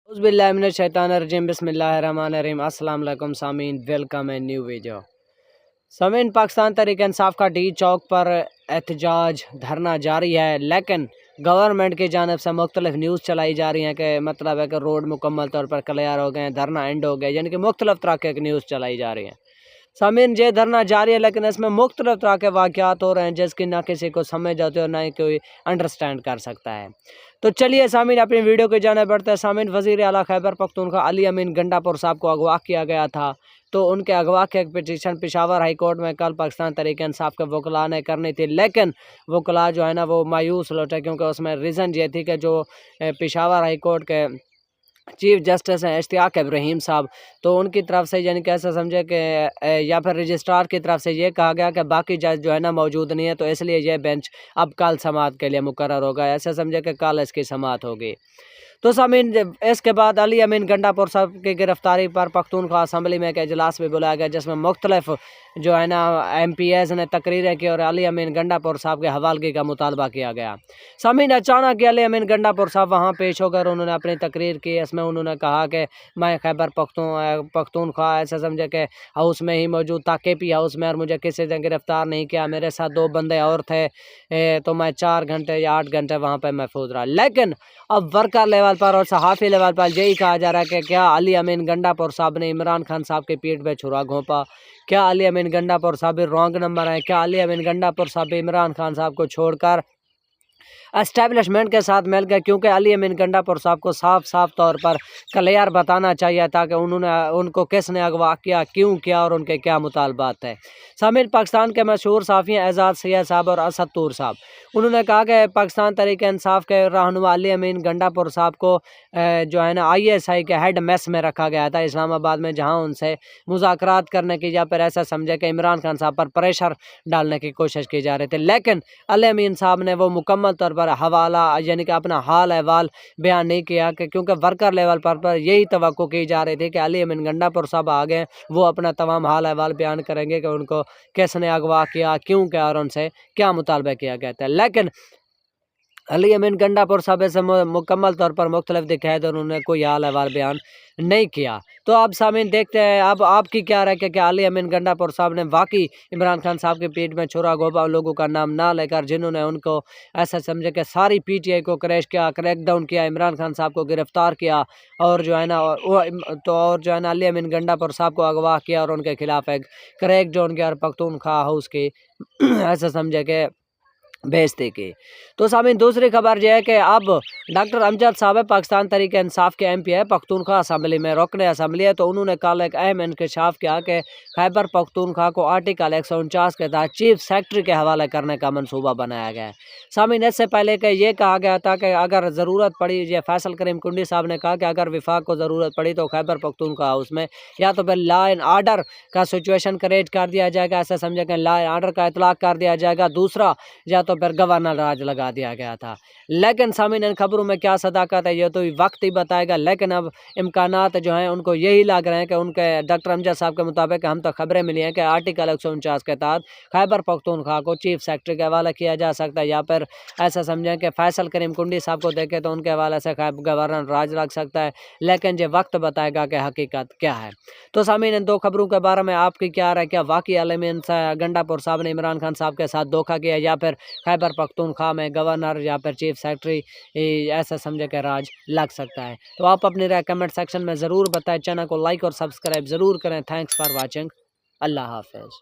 औज़ुबिल्लाहिमिनश्शैतानिर्रजीम बिस्मिल्लाहिर्रहमानिर्रहीम। अस्सलाम वालेकुम सामीन, वेलकम ए न्यू वीडियो। सामीन, पाकिस्तान तहरीक इंसाफ का डी चौक पर एहतजाज धरना जारी है, लेकिन गवर्नमेंट की जानब से मुख्तलिफ न्यूज़ चलाई जा रही हैं कि मतलब है कि रोड मुकम्मल तौर पर क्लियर हो गए, धरना एंड हो गया, यानी कि मुख्तलिफ तरह के न्यूज़ चलाई जा रही हैं। सामीन, ये धरना जारी है, लेकिन इसमें मुख्तलिफ तरह के वाक़यात हो रहे हैं जिसकी ना किसी को समझ आते और ना ही कोई अंडरस्टैंड कर सकता है। तो चलिए सामीन, अपनी वीडियो की जाने बढ़ते हैं। सामीन, वज़ीर आला खैबर पख्तूनख्वा अली अमीन गंडापुर साहब को अगवा किया गया था, तो उनके अगवा के एक पिटीशन पेशावर हाई कोर्ट में कल पाकिस्तान तहरीक इंसाफ के वकला ने करनी थी, लेकिन वकला जो है ना वो मायूस लौटे, क्योंकि उसमें रीज़न ये थी कि जो पेशावर हाई कोर्ट के चीफ जस्टिस हैं इश्तियाक इब्राहिम साहब, तो उनकी तरफ से यानी कैसे समझे कि या फिर रजिस्ट्रार की तरफ से ये कहा गया कि बाकी जज जो है ना मौजूद नहीं है, तो इसलिए यह बेंच अब कल समाअत के लिए मुकर्रर होगा। ऐसे समझे कि कल इसकी समाअत होगी। तो सामीन, इसके बाद अली अमीन गंडापुर साहब की गिरफ्तारी पर पख्तूनख्वा असम्बली में एक इजलास भी बुलाया गया, जिसमें मुख्तलिफ जो है ना MPs ने तकरीरें की और अली अमीन गंडापुर साहब के हवालगी का मुतालबा किया गया। सामीन, अचानक अली अमीन गंडापुर साहब वहाँ पेश होकर उन्होंने अपनी तकरीर की। इसमें उन्होंने कहा कि मैं खैबर पख्तूनख्वा ऐसे समझे कि हाउस में ही मौजूद था, KP हाउस में, और मुझे किसी ने गिरफ्तार नहीं किया। मेरे साथ 2 बंदे और थे, तो मैं 4 घंटे या 8 घंटे वहाँ पर महफूज रहा। लेकिन अब वर्कर लेवल पर और सहाफ़ी लेवल पर यही कहा जा रहा है कि क्या अली अमीन गंडापुर साहब ने इमरान खान साहब की पीठ पे छुरा घोंपा? क्या अली अमीन गंडापुर साहब रॉन्ग नंबर है? क्या अली अमीन गंडापुर साहब इमरान खान साहब को छोड़कर एस्टेब्लिशमेंट के साथ मिल गए? क्योंकि अली अमीन गंडापुर साहब को साफ साफ तौर पर क्लियर बताना चाहिए था कि उनको किसने अगवा किया, क्यों किया और उनके क्या मुतालबात थे। सामीन, पाकिस्तान के मशहूर साफ़ी एजाज सैयद साहब और असद तूर साहब, उन्होंने कहा कि पाकिस्तान तहरीक इंसाफ के रहनुमा अली अमीन गंडापुर साहब को जो है ना ISI के हेड मेस में रखा गया था इस्लामाबाद में, जहाँ उनसे मुज़ाकरात करने की या फिर ऐसा समझे कि इमरान खान साहब पर प्रेशर डालने की कोशिश की जा रही थी। लेकिन अली अमीन साहब ने वो मुकम्मल तौर पर हवाला यानी कि अपना हाल अहवाल बयान नहीं किया, कि क्योंकि वर्कर लेवल पर यही तवक्को की जा रही थी कि अली अमीन गंडापुर साहब आ गए, वो अपना तमाम हाल अहवाल बयान करेंगे कि उनको किसने अगवा किया, क्यों किया और उनसे क्या मुतालबा किया गया था। लेकिन अली अमीन गंडापुर साहब से मुकम्मल तौर पर मुख्तलिफ दिखाए तो उन्होंने कोई हाल अहवाल बयान नहीं किया। तो अब सामीन देखते हैं अब आपकी क्या राय कि अली अमीन गंडापुर साहब ने वाकई इमरान खान साहब की पीठ में छुरा घोंपा, लोगों का नाम ना लेकर, जिन्होंने उनको ऐसा समझे कि सारी PTI को क्रैश किया, क्रैकडाउन किया, इमरान खान साहब को गिरफ्तार किया, और जो है ना और जो है ना अली अमीन गंडापुर साहब को अगवा किया और उनके खिलाफ एक क्रैकडाउन किया और पख्तूनख्वा हाउस की ऐसा समझे कि बेइज्जती की। तो सामीन, दूसरी खबर यह है कि अब डॉक्टर अमजद साहब पाकिस्तान तहरीक इंसाफ के MP है, पख्तूनख्वा असम्बली में रुकन असम्बली है, तो उन्होंने कल एक अहम इंकशाफ किया कि खैबर पख्तूनख्वा को आर्टिकल 149 के तहत चीफ सेक्रेटरी के हवाले करने का मनसूबा बनाया गया है। सामीन, इससे पहले कि ये कहा गया था कि अगर ज़रूरत पड़ी, ये फैसल करीम कुंडी साहब ने कहा कि अगर विफाक को ज़रूरत पड़ी तो खैबर पख्तूनख्वा हाउस में या तो फिर लॉ एंड आर्डर का सिचुएशन क्रिएट कर दिया जाएगा, ऐसा समझे कि लॉ एंड आर्डर का इतलाक़ कर दिया जाएगा, दूसरा या तो फिर गवर्नर राज लगा दिया गया था। लेकिन सामीन, इन खबरों में क्या सदाकत है ये तो वक्त ही बताएगा, लेकिन अब इम्कानात जो हैं उनको यही लग रहे हैं कि उनके डॉक्टर अमजद साहब के मुताबिक हम तो खबरें मिली हैं कि आर्टिकल 149 के तहत खैबर पख्तूनख्वा को चीफ सेक्रेटरी के हवाले किया जा सकता है, या फिर ऐसा समझें कि फैसल करीम कुंडी साहब को देखे तो उनके हवाले से गवर्नर राज लग सकता है, लेकिन ये वक्त बताएगा कि हकीकत क्या है। तो सामीन, इन 2 खबरों के बारे में आपकी क्या राय? क्या वाकई अली अमीन गंडापुर साहब ने इमरान खान साहब के साथ धोखा किया, या फिर खैबर पख्तूनख्वा में गवर्नर या फिर चीफ सेक्रेटरी ऐसा समझे कि राज लग सकता है? तो आप अपनी राय कमेंट सेक्शन में ज़रूर बताएं। चैनल को लाइक और सब्सक्राइब ज़रूर करें। Thanks for watching. अल्लाह हाफ़िज़।